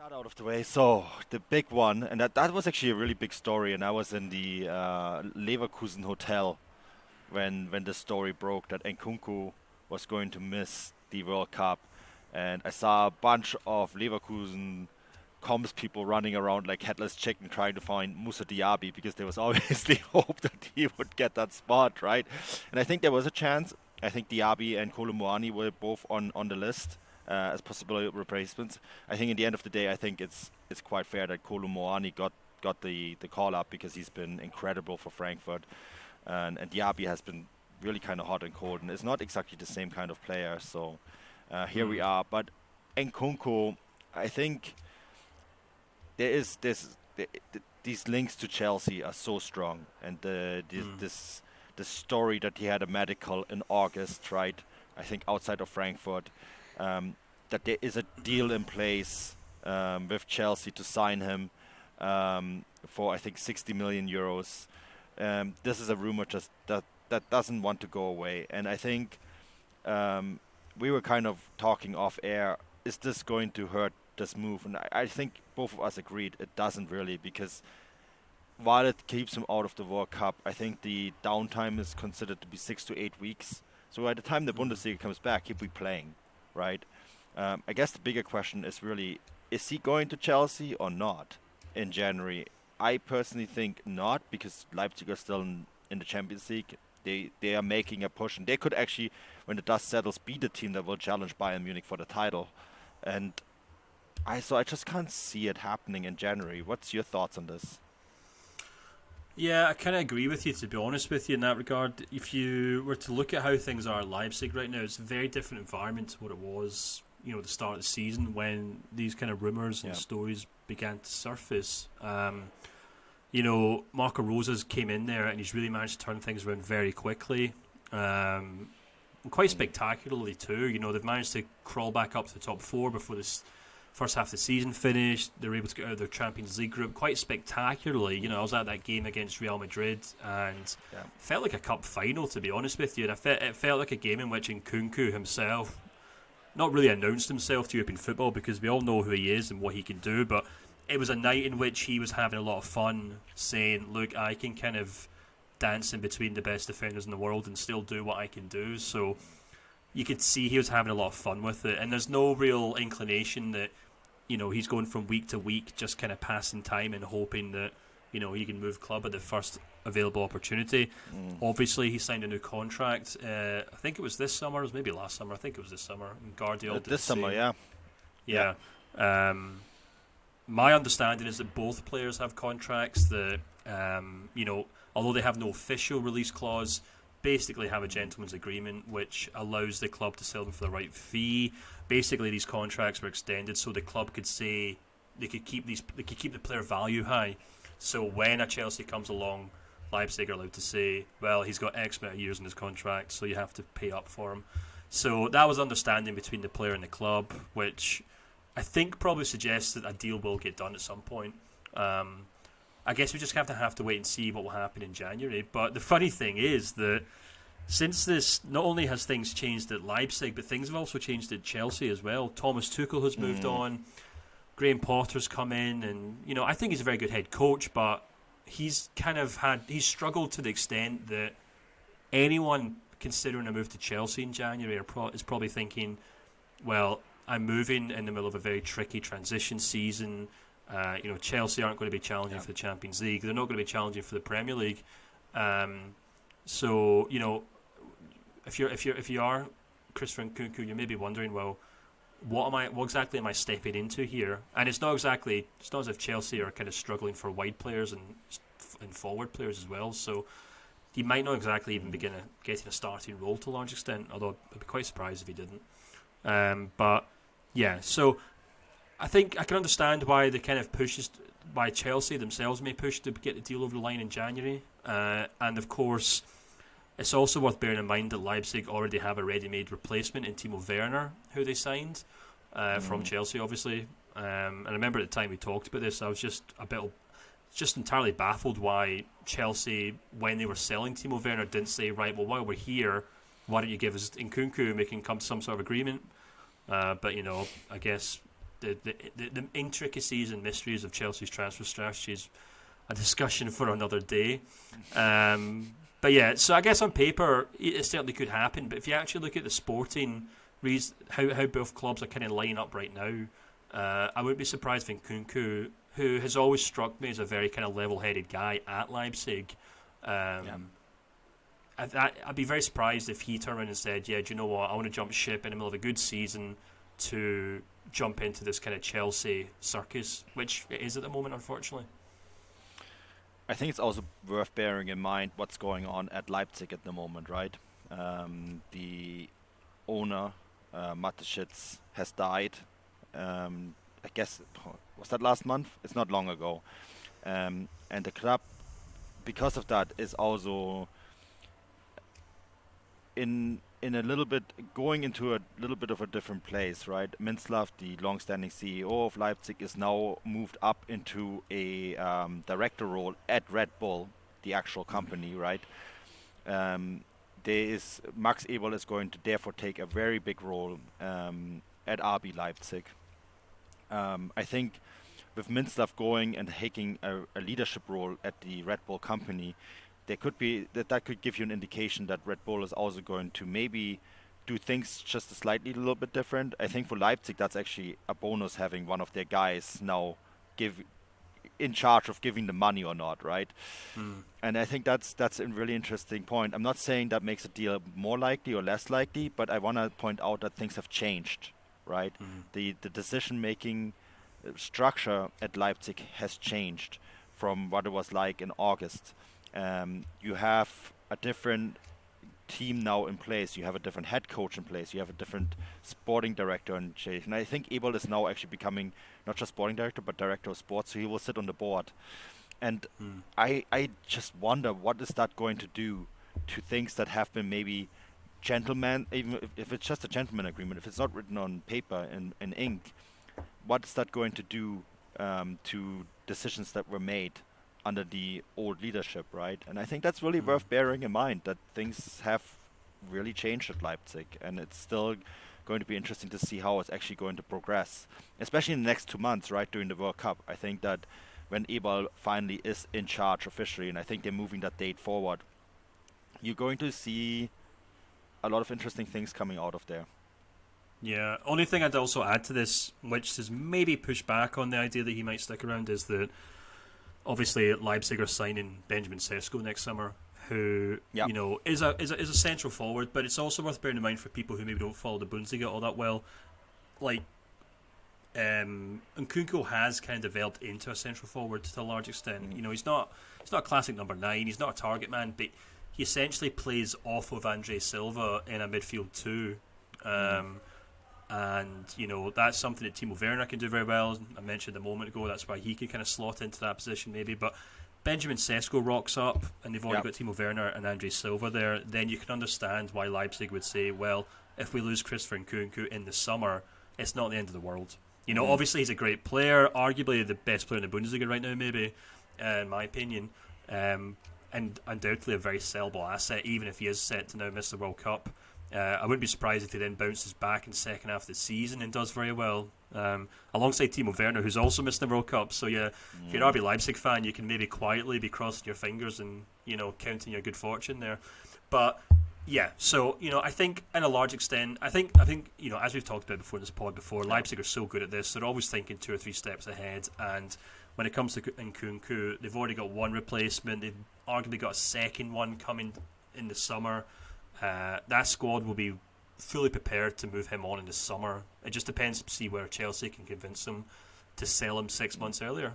That out of the way. So the big one, and that was actually a really big story. And I was in the Leverkusen hotel when the story broke that Nkunku was going to miss the World Cup, and I saw a bunch of Leverkusen comms people running around like headless chicken trying to find Musa Diaby because there was obviously hope that he would get that spot, right? And I think there was a chance. I think Diaby and Kolo were both on the list as possible replacements. I think in the end of the day, I think it's quite fair that Kolo got the call up because he's been incredible for Frankfurt, and Diaby has been really kind of hot and cold, and it's not exactly the same kind of player. So here we are. But Nkunku, I think there is these links to Chelsea are so strong, and the story that he had a medical in August, right? I think outside of Frankfurt, that there is a deal in place with Chelsea to sign him for I think 60 million euros. This is a rumor just that doesn't want to go away, and I think we were kind of talking off air. Is this going to hurt this move? And I think both of us agreed it doesn't really, because while it keeps him out of the World Cup, I think the downtime is considered to be 6 to 8 weeks. So by the time the Bundesliga comes back, he'll be playing, right? I guess the bigger question is really, is he going to Chelsea or not in January? I personally think not, because Leipzig are still in the Champions League. They are making a push, and they could actually, when the dust settles, be the team that will challenge Bayern Munich for the title. And I just can't see it happening in January. What's your thoughts on this? Yeah, I kind of agree with you, to be honest with you, in that regard. If you were to look at how things are at Leipzig right now, it's a very different environment to what it was, at the start of the season when these kind of rumours and stories began to surface. Marco Rosa's came in there and he's really managed to turn things around very quickly. Quite spectacularly too. They've managed to crawl back up to the top four before this first half of the season finished. They were able to get out of their Champions League group quite spectacularly. I was at that game against Real Madrid and it felt like a cup final, to be honest with you. And it felt like a game in which Nkunku himself not really announced himself to European football, because we all know who he is and what he can do, but it was a night in which he was having a lot of fun saying, look, I can kind of dance in between the best defenders in the world and still do what I can do. So you could see he was having a lot of fun with it, and there's no real inclination that he's going from week to week just kind of passing time and hoping that he can move club at the first available opportunity. Obviously he signed a new contract, I think it was this summer, it was maybe last summer, I think it was this summer, and Guardiola this summer. My understanding is that both players have contracts that although they have no official release clause, basically have a gentleman's agreement which allows the club to sell them for the right fee. Basically these contracts were extended so the club could say they could keep the player value high. So when a Chelsea comes along, Leipzig are allowed to say, well, he's got X amount of years in his contract, so you have to pay up for him. So that was understanding between the player and the club, which I think probably suggests that a deal will get done at some point. I guess we just have to wait and see what will happen in January. But the funny thing is that since this, not only has things changed at Leipzig, but things have also changed at Chelsea as well. Thomas Tuchel has moved on. Graham Potter's come in, and I think he's a very good head coach, but he's struggled to the extent that anyone considering a move to Chelsea in January is probably thinking, well, I'm moving in the middle of a very tricky transition season. Chelsea aren't going to be challenging for the Champions League. They're not going to be challenging for the Premier League. So if you are Christopher Nkunku, you may be wondering, well, what exactly am I stepping into here? And it's not as if Chelsea are kind of struggling for wide players and forward players as well. So he might not exactly even begin getting a starting role to a large extent. Although I'd be quite surprised if he didn't. But yeah, so I think I can understand why the kind of pushes, why Chelsea themselves may push to get the deal over the line in January. And of course, it's also worth bearing in mind that Leipzig already have a ready-made replacement in Timo Werner, who they signed from Chelsea, obviously. And I remember at the time we talked about this, I was just entirely baffled why Chelsea, when they were selling Timo Werner, didn't say, right, well, while we're here, why don't you give us Nkunku and we can come to some sort of agreement? But I guess the intricacies and mysteries of Chelsea's transfer strategy is a discussion for another day. But yeah, so I guess on paper it certainly could happen. But if you actually look at the sporting how both clubs are kind of lining up right now, I wouldn't be surprised if Nkunku, who has always struck me as a very kind of level-headed guy at Leipzig, I'd be very surprised if he turned around and said, yeah, do you know what, I want to jump ship in the middle of a good season to jump into this kind of Chelsea circus, which it is at the moment, unfortunately. I think it's also worth bearing in mind what's going on at Leipzig at the moment, right? The owner, Mateschitz, has died. I guess, was that last month? It's not long ago. And the club, because of that, is also in a little bit going into a little bit of a different place, right? Mintzlaff, the long-standing CEO of Leipzig, is now moved up into a director role at Red Bull, the actual company, right? Max Eberl is going to therefore take a very big role at RB Leipzig. I think with Mintzlaff going and taking a leadership role at the Red Bull company, there could be that could give you an indication that Red Bull is also going to maybe do things just a little bit different. I think for Leipzig, that's actually a bonus having one of their guys now in charge of giving the money or not, right? And I think that's a really interesting point. I'm not saying that makes a deal more likely or less likely, but I want to point out that things have changed, right? The decision-making structure at Leipzig has changed from what it was like in August. You have a different team now in place. You have a different head coach in place. You have a different sporting director in place. And I think Eberl is now actually becoming not just sporting director, but director of sports. So he will sit on the board. And I just wonder, what is that going to do to things that have been maybe gentlemen, even if it's just a gentleman agreement, if it's not written on paper in ink, what is that going to do to decisions that were made under the old leadership, right? And I think that's really worth bearing in mind, that things have really changed at Leipzig, and it's still going to be interesting to see how it's actually going to progress, especially in the next 2 months, right, during the World Cup. I think that when Eberl finally is in charge officially, and I think they're moving that date forward, you're going to see a lot of interesting things coming out of there. Yeah, only thing I'd also add to this, which is maybe pushed back on the idea that he might stick around, is that obviously Leipzig are signing Benjamin Sesko next summer, who is a central forward, but it's also worth bearing in mind for people who maybe don't follow the Bundesliga all that well. Like, Nkunku has kind of developed into a central forward to a large extent. He's not a classic number 9. He's not a target man, but he essentially plays off of Andre Silva in a midfield too. And that's something that Timo Werner can do very well. I mentioned a moment ago, that's why he can kind of slot into that position maybe. But Benjamin Sesko rocks up, and they've already got Timo Werner and Andre Silva there. Then you can understand why Leipzig would say, well, if we lose Christopher Nkunku in the summer, it's not the end of the world. Obviously he's a great player, arguably the best player in the Bundesliga right now, maybe, in my opinion, and undoubtedly a very sellable asset, even if he is set to now miss the World Cup. I wouldn't be surprised if he then bounces back in the second half of the season and does very well, alongside Timo Werner, who's also missed the World Cup. So yeah, if you're an RB Leipzig fan, you can maybe quietly be crossing your fingers and counting your good fortune there. But yeah, so I think in a large extent, I think as we've talked about before in this pod before, Leipzig are so good at this. They're always thinking 2 or 3 steps ahead, and when it comes to Nkunku, they've already got one replacement. They've arguably got a second one coming in the summer. That squad will be fully prepared to move him on in the summer. It just depends to see where Chelsea can convince them to sell him 6 months earlier.